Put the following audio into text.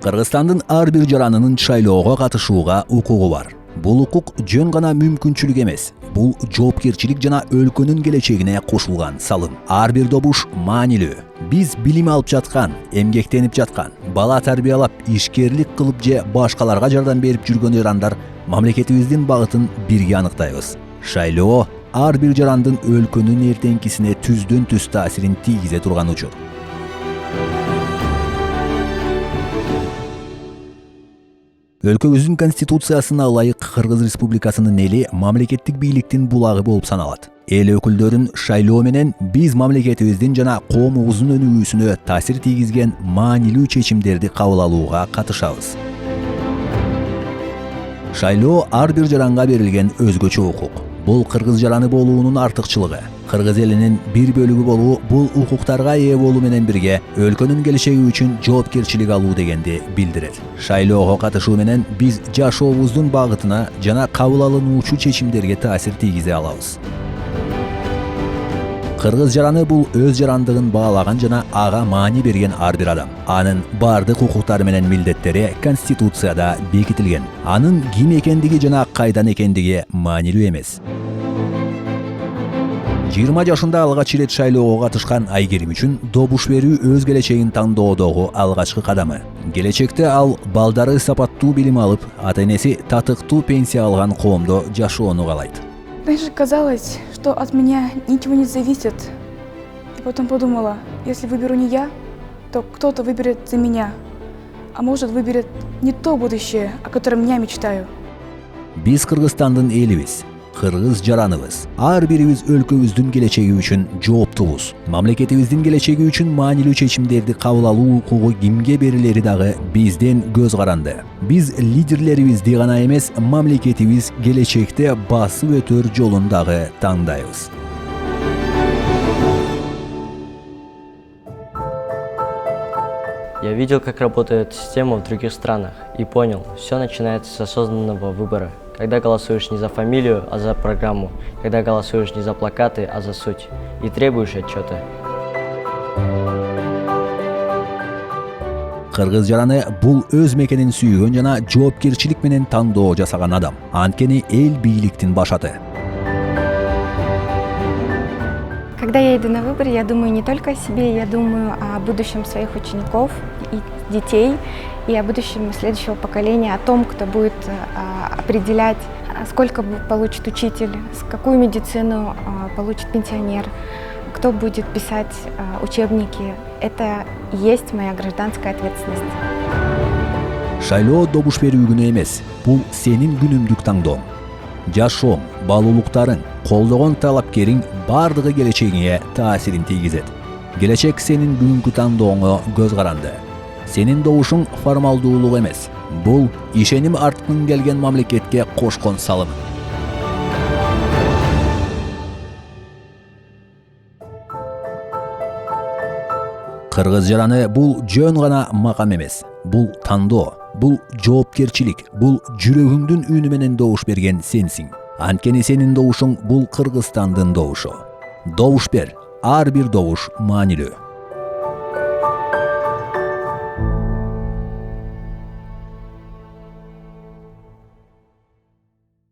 Кыргызстандын ар бир жаранынын шайлоого катышууга укугу бар. Бул укук жөн гана мүмкүнчүлүк эмес. Бул жоопкерчилик жана өлкөнүн келечегине кошулган салым. Ар бир добуш маанилүү. Биз билим алып жаткан, эмгектенип жаткан, бала тарбиялап, ишкерлик кылып же башкаларга жардам берип жүргөн жарандар мамлекетибиздин багытын бирге аныктайбыз. Шайлоо ар бир жарандын өлкөнүн эртеңкисине түздөн түз таасирин тийгизе турган учур. Өлкөбүздүн конституциясына ылайык Кыргыз Республикасынын эли мамлекеттик бийликтин булагы болуп саналат. Эл өкүлдөрүн шайлоо менен биз мамлекетибиздин жана коомубуздун өнүгүүсүнө таасир тийгизген маанилүү чечимдерди кабыл алууга катышабыз. Шайлоо ар бир жаранга берилген өзгөчө укук. Бул кыргыз жараны болуунун артыкчылыгы. Кыргыз элинин бир бөлүгү болуу бул укуктарга ээ болуу менен бирге өлкөнүн келечеги үчүн жоопкерчилик алуу дегенди билдирет. Шайлоого катышуу менен биз жашообуздун багытына жана кабыл алынуучу чечимдерге таасир тийгизе алабыз. Кыргыз жараны бул өз жарандыгын баалаган жана ага маани берген ар бир адам. Анын бардык укуктары менен милдеттери конституцияда бекитилген. Анын ким экендиги жана кайдан экендиги маанилүү эмес. 20 жашында алгач ирет шайлоого катышкан Айгерим үчүн добуш берүү өз келечегин тандоодогу алгачкы кадамы. Келечекте ал балдары сапаттуу билим алып, ата-энеси татыктуу пенсия алган коомдо жашоону каалайт. Раньше казалось, что от меня ничего не зависит. И потом подумала, если выберу не я, то кто-то выберет за меня. А может, выберет не то будущее, о котором я мечтаю. Биз Кыргызстандын элибиз, кыргыз жараныбыз. Ар бирибиз өлкөбүздүн келечеги үчүн жооптубуз. Мамлекетибиздин келечеги үчүн маанилүү чечимдерди кабыл алуу укугу кимге берилери дагы бизден көз каранды. Биз лидерлерибизди гана эмес, мамлекетибиз келечекте басып өтөр жолун дагы тандайбыз. Я видел, как работает система в других странах и понял, все начинается с осознанного выбора. Когда голосуешь не за фамилию, а за программу. Когда голосуешь не за плакаты, а за суть. И требуешь отчета. Кыргыз жараны бул өз мекенин сүйгөн жана жоопкерчилик менен тандоо жасаган адам. Анткени эл бийликтин башаты. Когда я иду на выборы, я думаю не только о себе, я думаю о будущем своих учеников и детей, и о будущем следующего поколения, о том, кто будет определять, сколько получит учитель, какую медицину получит пенсионер, кто будет писать учебники. Это и есть моя гражданская ответственность. Шайлоо добуш берүү күнү эмес, бул сенин күнүмдүк таңдооң. Жашооң, балуулуктарың, колдогон талапкериң бардыгы келечегиңе таасирин тийгизет. Келечек сенин бүгүнкү тандооңо көз каранды. Сенин добушуң формалдуулук эмес. Бул ишеним арткын келген мамлекетке кошкон салым. Кыргыз жараны бул жөн гана макам эмес. Бул тандоо, бул жоопкерчилик, бул жүрөгүңдүн үнү менен добуш берген сенсиң. Анткени сенин добушуң бул Кыргызстандын добушу. Добуш бер, ар бир добуш маанилүү.